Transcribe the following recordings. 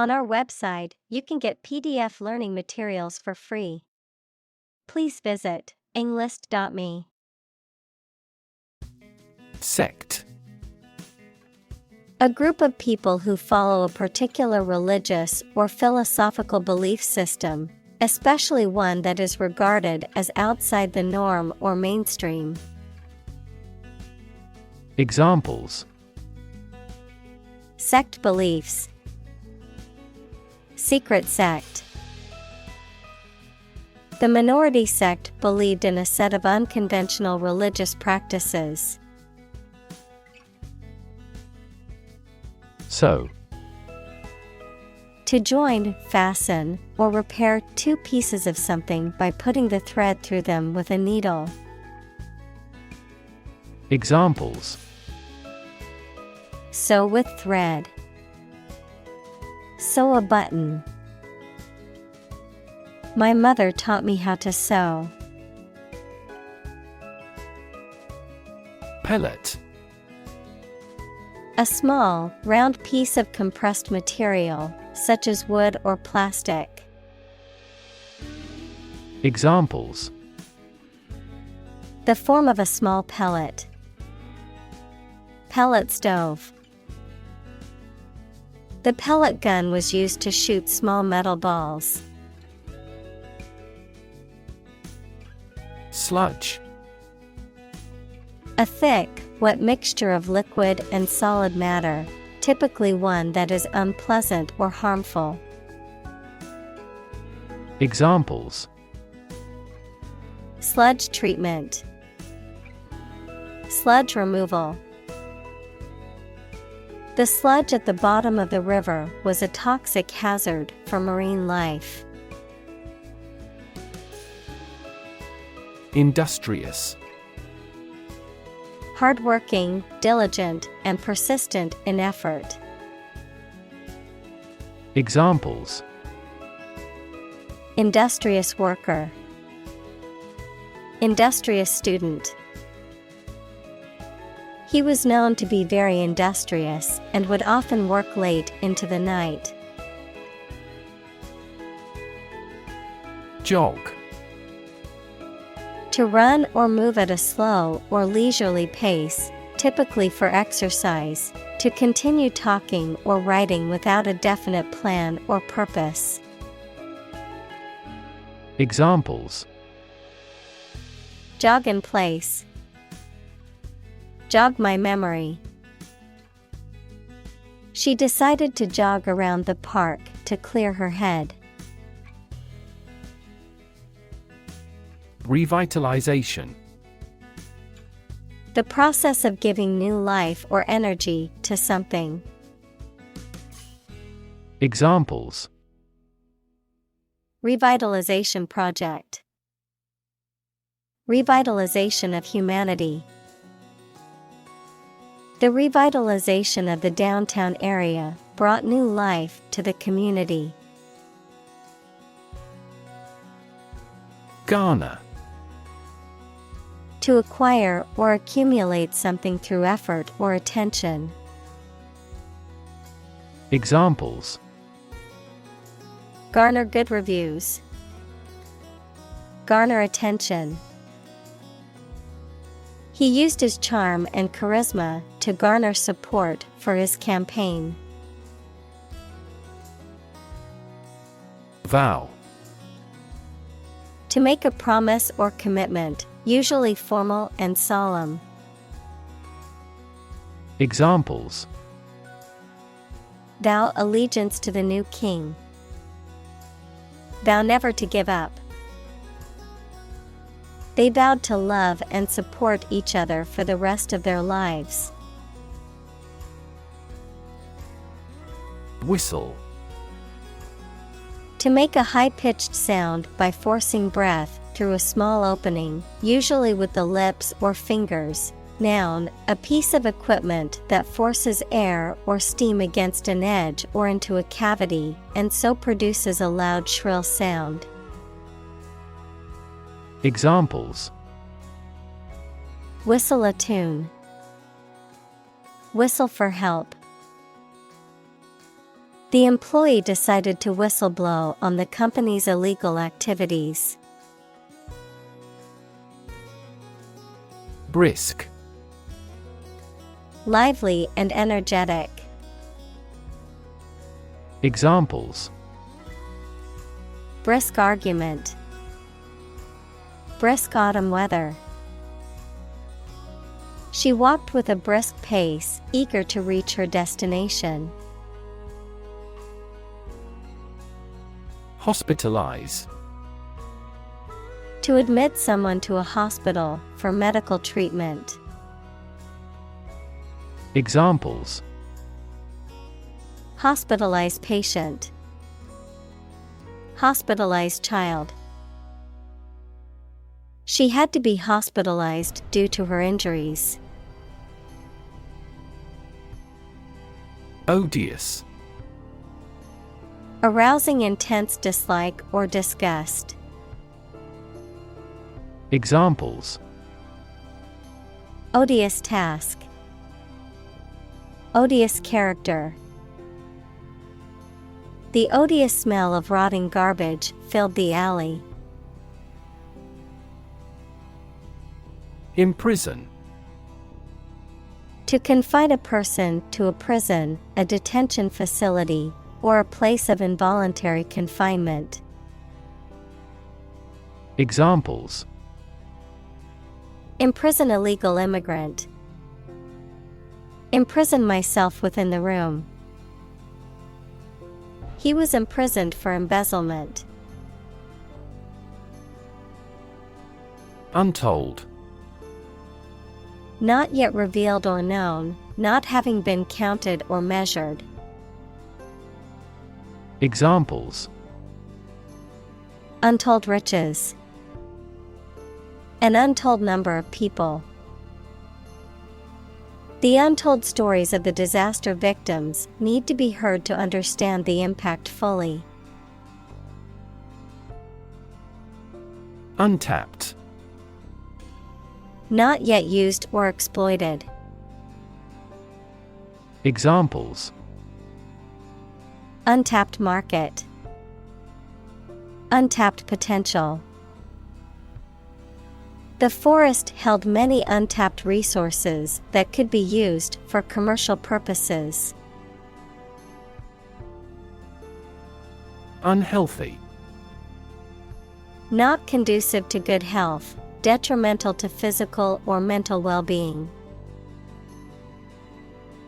On our website, you can get PDF learning materials for free. Please visit englist.me. Sect. A group of people who follow a particular religious or philosophical belief system, especially one that is regarded as outside the norm or mainstream. Examples: Sect beliefs. Secret sect. The minority sect believed in a set of unconventional religious practices. Sew. To join, fasten, or repair two pieces of something by putting the thread through them with a needle. Examples: Sew with thread. Sew a button. My mother taught me how to sew. Pellet. A small, round piece of compressed material, such as wood or plastic. Examples: The form of a small pellet. Pellet stove. The pellet gun was used to shoot small metal balls. Sludge. A thick, wet mixture of liquid and solid matter, typically one that is unpleasant or harmful. Examples: Sludge treatment. Sludge removal. The sludge at the bottom of the river was a toxic hazard for marine life. Industrious. Hardworking, diligent, and persistent in effort. Examples: Industrious worker. Industrious student. He was known to be very industrious and would often work late into the night. Jog. To run or move at a slow or leisurely pace, typically for exercise, to continue talking or writing without a definite plan or purpose. Examples: Jog in place. Jog my memory. She decided to jog around the park to clear her head. Revitalization. The process of giving new life or energy to something. Examples: Revitalization project. Revitalization of humanity. The revitalization of the downtown area brought new life to the community. Garner. To acquire or accumulate something through effort or attention. Examples: Garner good reviews. Garner attention. He used his charm and charisma to garner support for his campaign. Vow. To make a promise or commitment, usually formal and solemn. Examples: Vow allegiance to the new king. Vow never to give up. They vowed to love and support each other for the rest of their lives. Whistle. To make a high-pitched sound by forcing breath through a small opening, usually with the lips or fingers. Noun, a piece of equipment that forces air or steam against an edge or into a cavity, and so produces a loud shrill sound. Examples: Whistle a tune. Whistle for help. The employee decided to whistleblow on the company's illegal activities. Brisk. Lively and energetic. Examples: Brisk argument. Brisk autumn weather. She walked with a brisk pace, eager to reach her destination. Hospitalize. To admit someone to a hospital for medical treatment. Examples: Hospitalized patient. Hospitalized child. She had to be hospitalized due to her injuries. Odious. Arousing intense dislike or disgust. Examples: Odious task. Odious character. The odious smell of rotting garbage filled the alley. Imprison. To confine a person to a prison, a detention facility, or a place of involuntary confinement. Examples: Imprison illegal immigrant. Imprison myself within the room. He was imprisoned for embezzlement. Untold. Not yet revealed or known, not having been counted or measured. Examples: Untold riches. An untold number of people. The untold stories of the disaster victims need to be heard to understand the impact fully. Untapped. Not yet used or exploited. Examples: Untapped market. Untapped potential. The forest held many untapped resources that could be used for commercial purposes. Unhealthy. Not conducive to good health, detrimental to physical or mental well-being.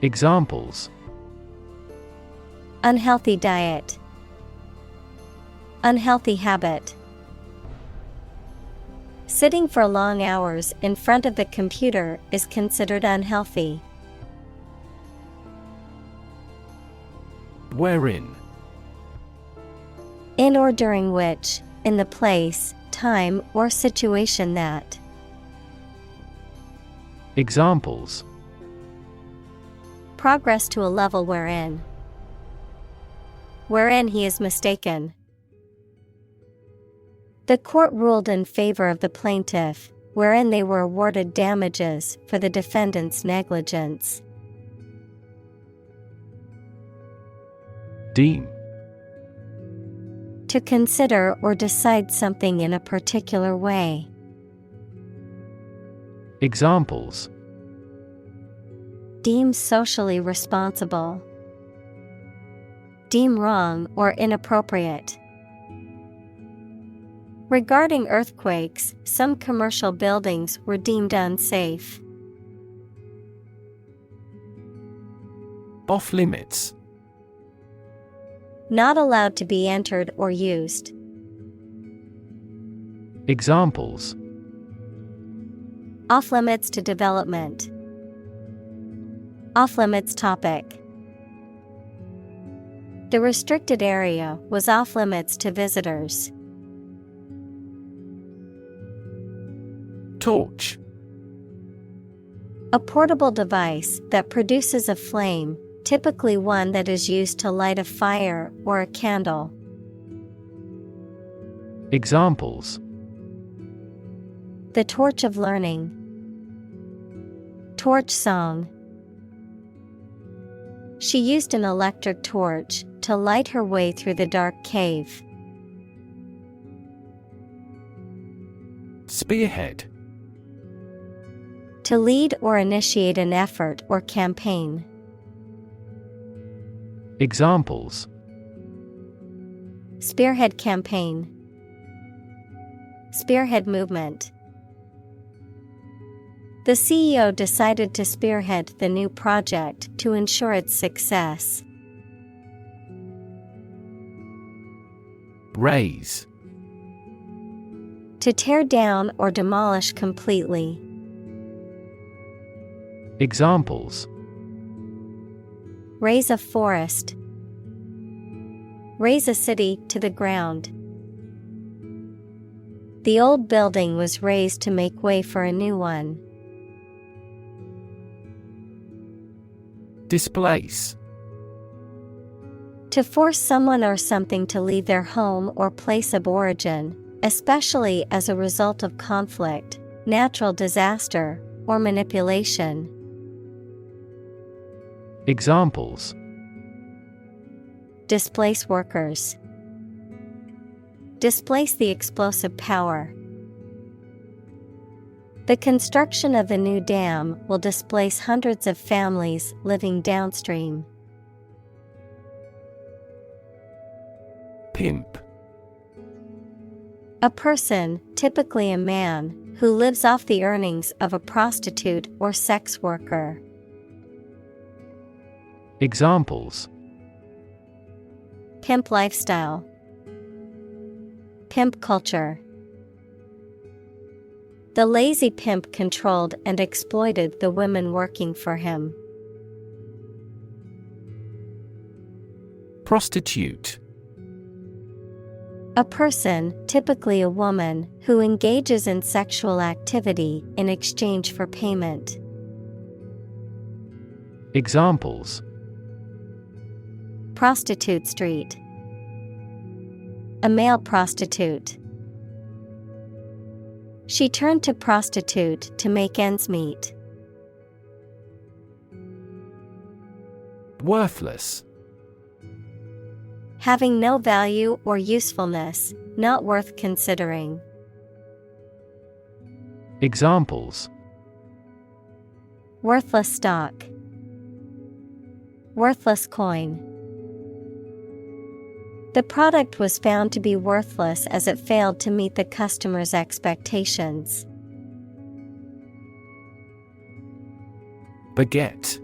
Examples: Unhealthy diet. Unhealthy habit. Sitting for long hours in front of the computer is considered unhealthy. Wherein. In or during which, in the place, time, or situation that. Examples: Progress to a level wherein. Wherein he is mistaken. The court ruled in favor of the plaintiff, wherein they were awarded damages for the defendant's negligence. Deem. To consider or decide something in a particular way. Examples: Deem socially responsible. Deem wrong or inappropriate. Regarding earthquakes, some commercial buildings were deemed unsafe. Off limits. Not allowed to be entered or used. Examples: Off limits to development. Off limits topic. The restricted area was off limits to visitors. Torch. A portable device that produces a flame, typically one that is used to light a fire or a candle. Examples: The torch of learning. Torch song. She used an electric torch to light her way through the dark cave. Spearhead. To lead or initiate an effort or campaign. Examples: Spearhead campaign. Spearhead movement. The CEO decided to spearhead the new project to ensure its success. Raise. To tear down or demolish completely. Examples: Raise a forest. Raise a city to the ground. The old building was razed to make way for a new one. Displace. To force someone or something to leave their home or place of origin, especially as a result of conflict, natural disaster, or manipulation. Examples: Displace workers. Displace the explosive power. The construction of the new dam will displace hundreds of families living downstream. Pimp. A person, typically a man, who lives off the earnings of a prostitute or sex worker. Examples: Pimp lifestyle. Pimp culture. The lazy pimp controlled and exploited the women working for him. Prostitute. A person, typically a woman, who engages in sexual activity in exchange for payment. Examples: Prostitute street. A male prostitute. She turned to prostitute to make ends meet. Worthless. Having no value or usefulness, not worth considering. Examples: Worthless stock. Worthless coin. The product was found to be worthless as it failed to meet the customer's expectations. Beget.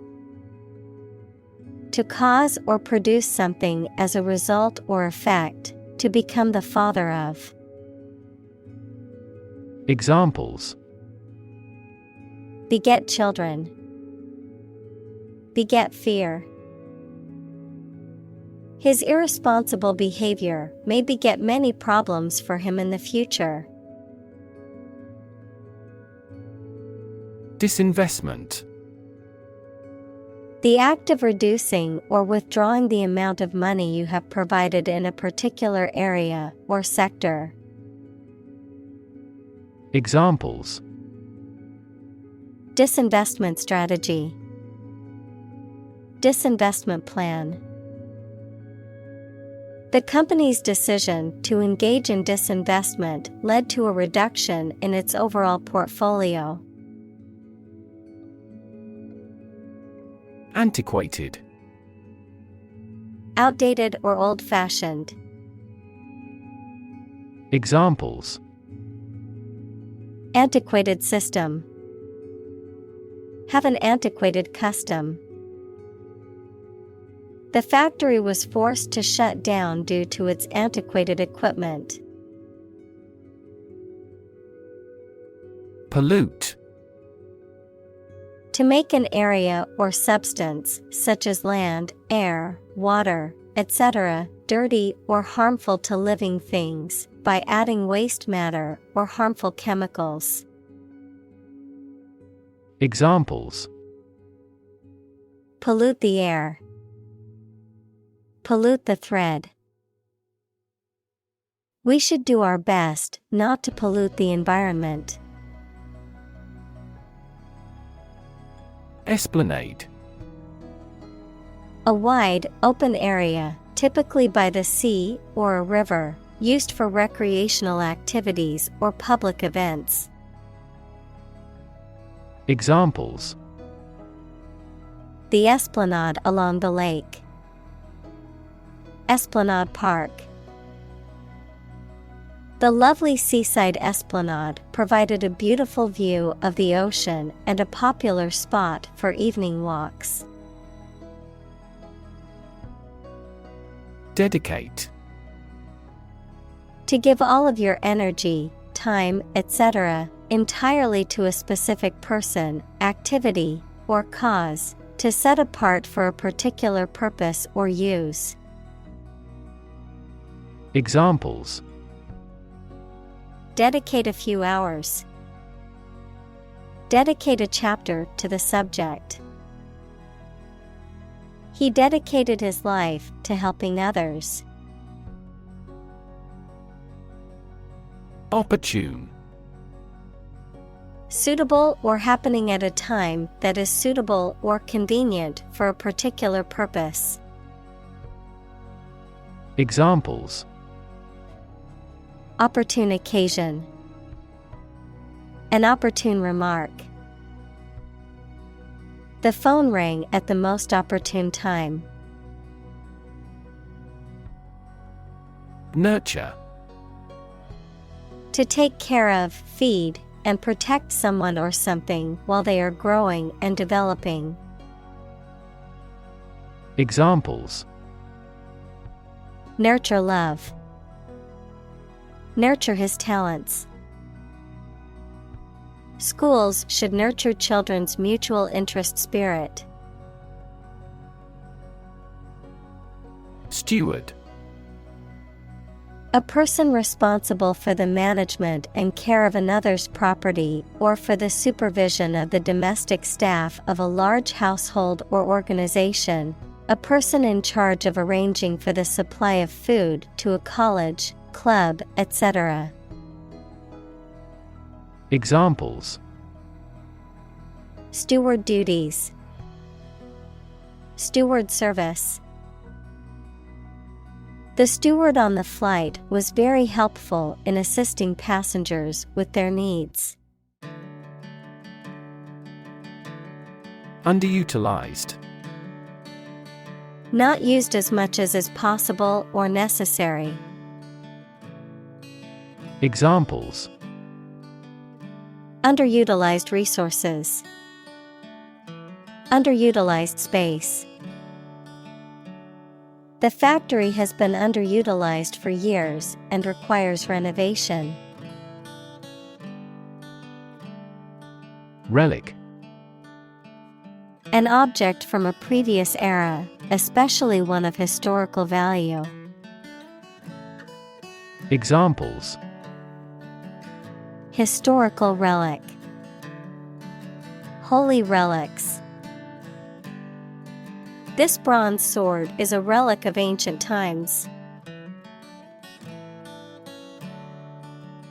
To cause or produce something as a result or effect, to become the father of. Examples: Beget children. Beget fear. His irresponsible behavior may beget many problems for him in the future. Disinvestment. The act of reducing or withdrawing the amount of money you have provided in a particular area or sector. Examples: Disinvestment strategy. Disinvestment plan. The company's decision to engage in disinvestment led to a reduction in its overall portfolio. Antiquated. Outdated or old-fashioned. Examples: Antiquated system. Have an antiquated custom. The factory was forced to shut down due to its antiquated equipment. Pollute. To make an area or substance, such as land, air, water, etc., dirty or harmful to living things, by adding waste matter or harmful chemicals. Examples: Pollute the air. Pollute the thread. We should do our best not to pollute the environment. Esplanade. A wide, open area, typically by the sea or a river, used for recreational activities or public events. Examples: The esplanade along the lake. Esplanade Park. The lovely seaside esplanade provided a beautiful view of the ocean and a popular spot for evening walks. Dedicate. To give all of your energy, time, etc., entirely to a specific person, activity, or cause, to set apart for a particular purpose or use. Examples: Dedicate a few hours. Dedicate a chapter to the subject. He dedicated his life to helping others. Opportune. Suitable or happening at a time that is suitable or convenient for a particular purpose. Examples: Opportune occasion. An opportune remark. The phone rang at the most opportune time. Nurture. To take care of, feed, and protect someone or something while they are growing and developing. Examples: Nurture love. Nurture his talents. Schools should nurture children's mutual interest spirit. Steward. A person responsible for the management and care of another's property or for the supervision of the domestic staff of a large household or organization. A person in charge of arranging for the supply of food to a college, club, etc. Examples: Steward duties. Steward service. The steward on the flight was very helpful in assisting passengers with their needs. Underutilized. Not used as much as is possible or necessary. Examples: Underutilized resources. Underutilized space. The factory has been underutilized for years and requires renovation. Relic. An object from a previous era, especially one of historical value. Examples: Historical relic. Holy relics. This bronze sword is a relic of ancient times.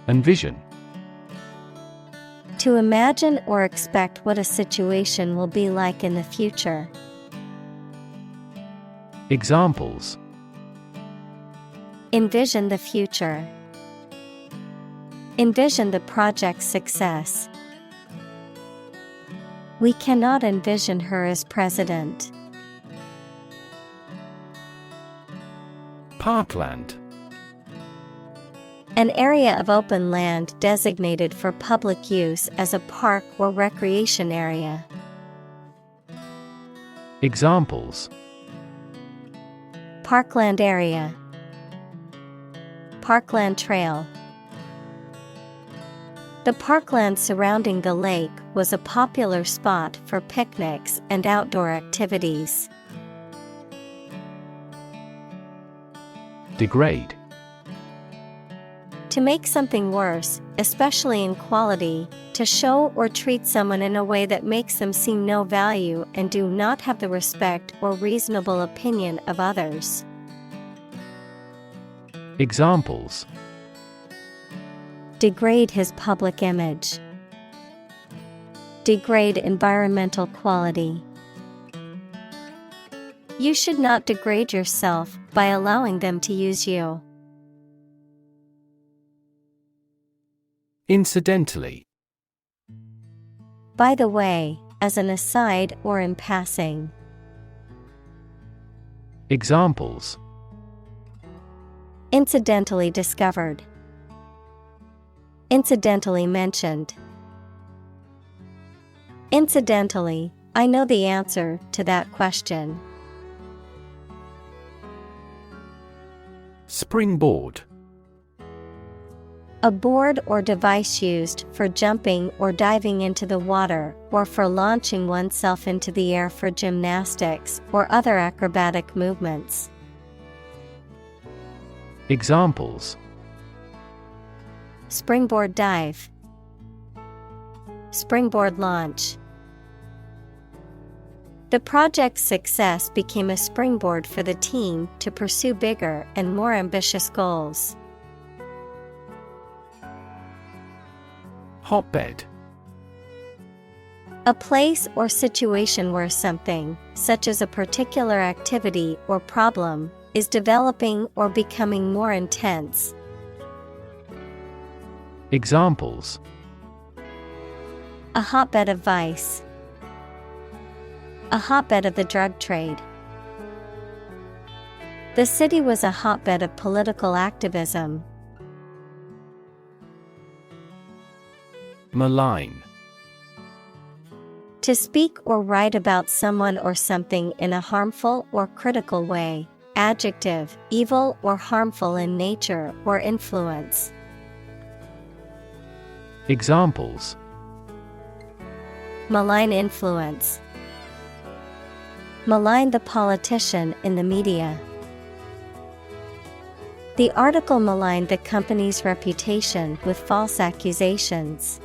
Envision. To imagine or expect what a situation will be like in the future. Examples: Envision the future. Envision the project's success. We cannot envision her as president. Parkland. An area of open land designated for public use as a park or recreation area. Examples: Parkland area. Parkland trail. The parkland surrounding the lake was a popular spot for picnics and outdoor activities. Degrade. To make something worse, especially in quality, to show or treat someone in a way that makes them seem no value and do not have the respect or reasonable opinion of others. Examples: Degrade his public image. Degrade environmental quality. You should not degrade yourself by allowing them to use you. Incidentally. By the way, as an aside or in passing. Examples: Incidentally discovered. Incidentally mentioned. Incidentally, I know the answer to that question. Springboard. A board or device used for jumping or diving into the water or for launching oneself into the air for gymnastics or other acrobatic movements. Examples: Springboard dive. Springboard launch. The project's success became a springboard for the team to pursue bigger and more ambitious goals. Hotbed. A place or situation where something, such as a particular activity or problem, is developing or becoming more intense. Examples: A hotbed of vice. A hotbed of the drug trade. The city was a hotbed of political activism. Malign. To speak or write about someone or something in a harmful or critical way. Adjective, evil or harmful in nature or influence. Examples: Malign influence. Malign the politician in the media. The article maligned the company's reputation with false accusations.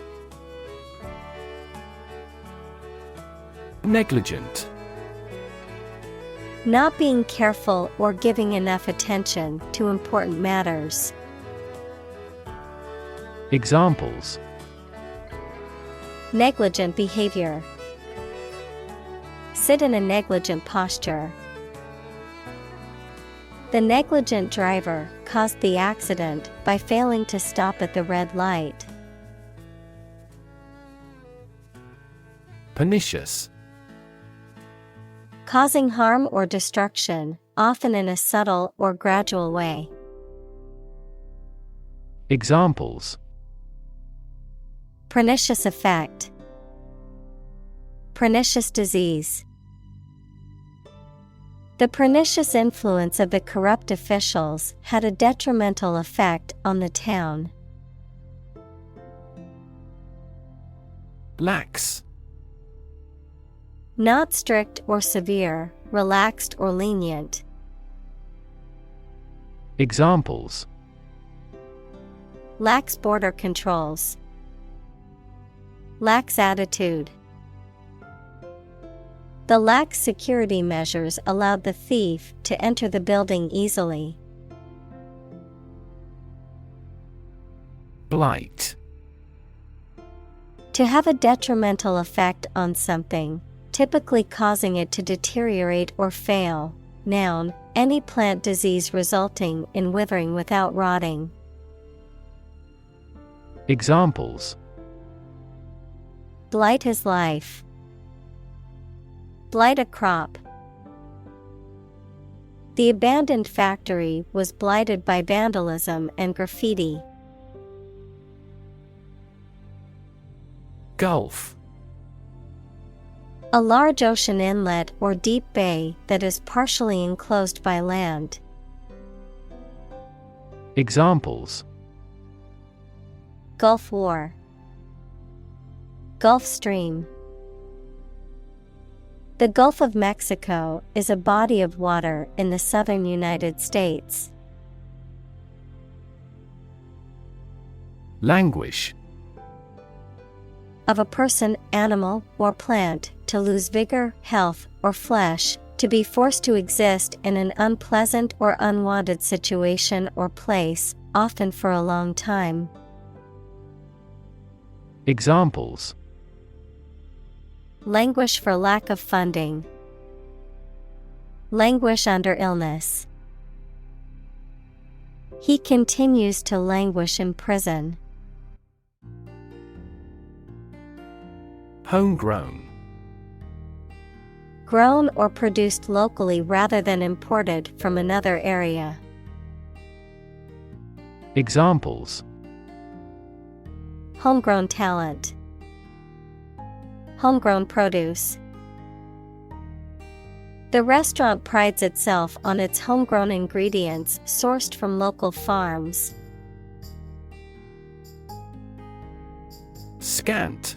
Negligent. Not being careful or giving enough attention to important matters. Examples: Negligent behavior. Sit in a negligent posture. The negligent driver caused the accident by failing to stop at the red light. Pernicious. Causing harm or destruction, often in a subtle or gradual way. Examples: Pernicious effect. Pernicious disease. The pernicious influence of the corrupt officials had a detrimental effect on the town. Lax. Not strict or severe, relaxed or lenient. Examples: Lax border controls. Lax attitude. The lax security measures allowed the thief to enter the building easily. Blight. To have a detrimental effect on something, typically causing it to deteriorate or fail. Noun, any plant disease resulting in withering without rotting. Examples: Blight his life. Blight a crop. The abandoned factory was blighted by vandalism and graffiti. Gulf. A large ocean inlet or deep bay that is partially enclosed by land. Examples: Gulf War. Gulf Stream. The Gulf of Mexico is a body of water in the southern United States. Languish. Of a person, animal, or plant, to lose vigor, health, or flesh, to be forced to exist in an unpleasant or unwanted situation or place, often for a long time. Examples: Languish for lack of funding. Languish under illness. He continues to languish in prison. Homegrown. Grown or produced locally rather than imported from another area. Examples: Homegrown talent. Homegrown produce. The restaurant prides itself on its homegrown ingredients sourced from local farms. Scant.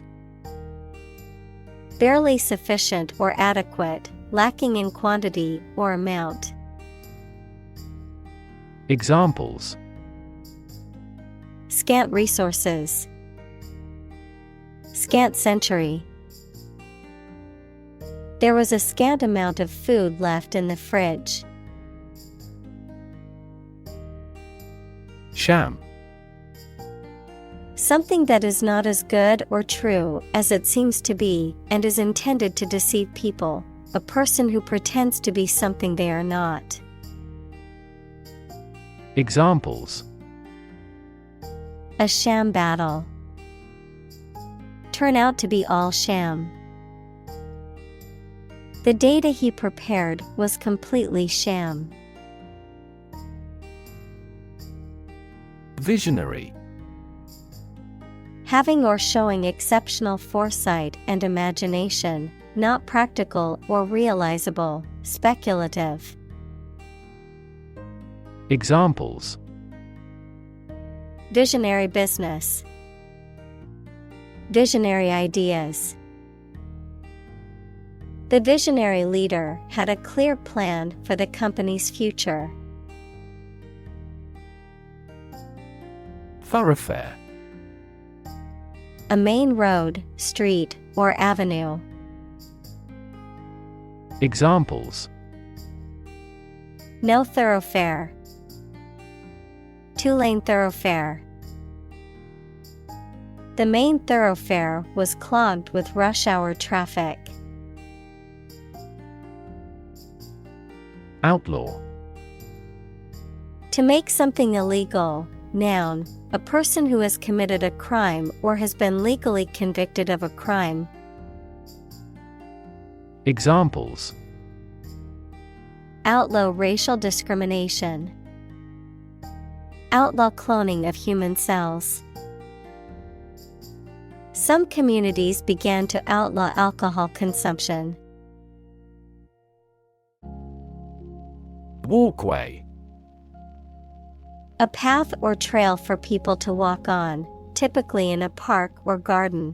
Barely sufficient or adequate, lacking in quantity or amount. Examples: Scant resources. Scant century. There was a scant amount of food left in the fridge. Sham. Something that is not as good or true as it seems to be and is intended to deceive people. A person who pretends to be something they are not. Examples: A sham battle. Turn out to be all sham. The data he prepared was completely sham. Visionary. Having or showing exceptional foresight and imagination, not practical or realizable, speculative. Examples: Visionary business. Visionary ideas. The visionary leader had a clear plan for the company's future. Thoroughfare. A main road, street, or avenue. Examples: No thoroughfare. Two-lane thoroughfare. The main thoroughfare was clogged with rush hour traffic. Outlaw. To make something illegal. Noun, a person who has committed a crime or has been legally convicted of a crime. Examples: Outlaw racial discrimination. Outlaw cloning of human cells. Some communities began to outlaw alcohol consumption. Walkway. A path or trail for people to walk on, typically in a park or garden.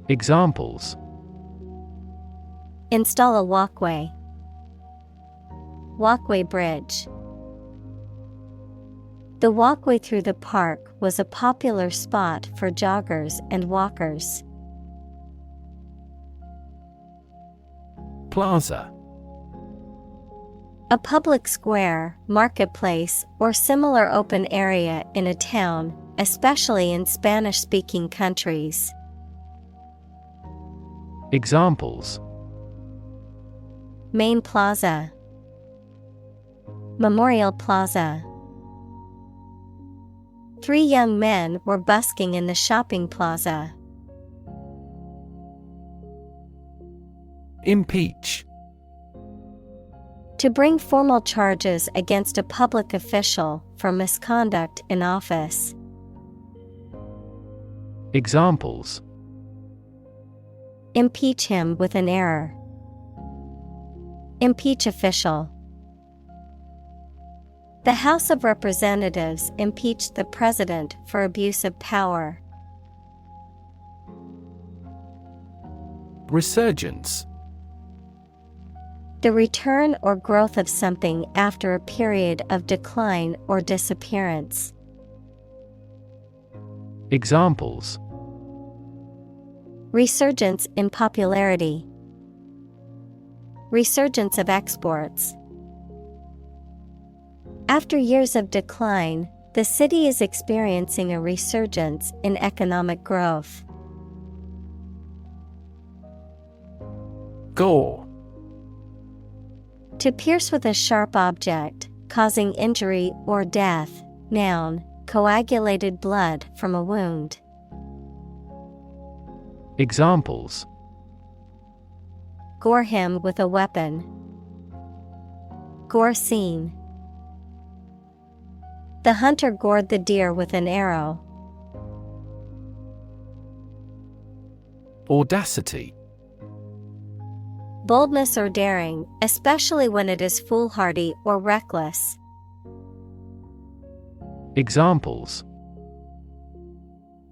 Examples: Install a walkway. Walkway bridge. The walkway through the park was a popular spot for joggers and walkers. Plaza. A public square, marketplace, or similar open area in a town, especially in Spanish-speaking countries. Examples: Main Plaza. Memorial Plaza. 3 young men were busking in the shopping plaza. Impeach. To bring formal charges against a public official for misconduct in office. Examples: Impeach him with an error. Impeach official. The House of Representatives impeached the president for abuse of power. Resurgence. The return or growth of something after a period of decline or disappearance. Examples: Resurgence in popularity. Resurgence of exports. After years of decline, the city is experiencing a resurgence in economic growth. Gore. To pierce with a sharp object, causing injury or death. Noun, coagulated blood from a wound. Examples: Gore him with a weapon. Gore scene. The hunter gored the deer with an arrow. Audacity. Boldness or daring, especially when it is foolhardy or reckless. Examples: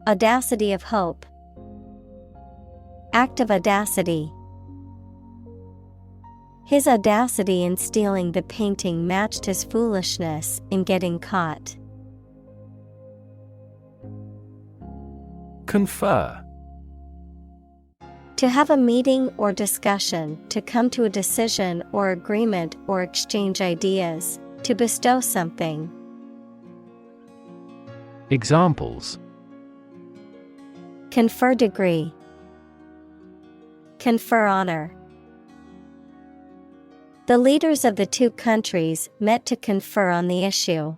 Audacity of hope. Act of audacity. His audacity in stealing the painting matched his foolishness in getting caught. Confer. To have a meeting or discussion, to come to a decision or agreement or exchange ideas, to bestow something. Examples: Confer degree. Confer honor. The leaders of the two countries met to confer on the issue.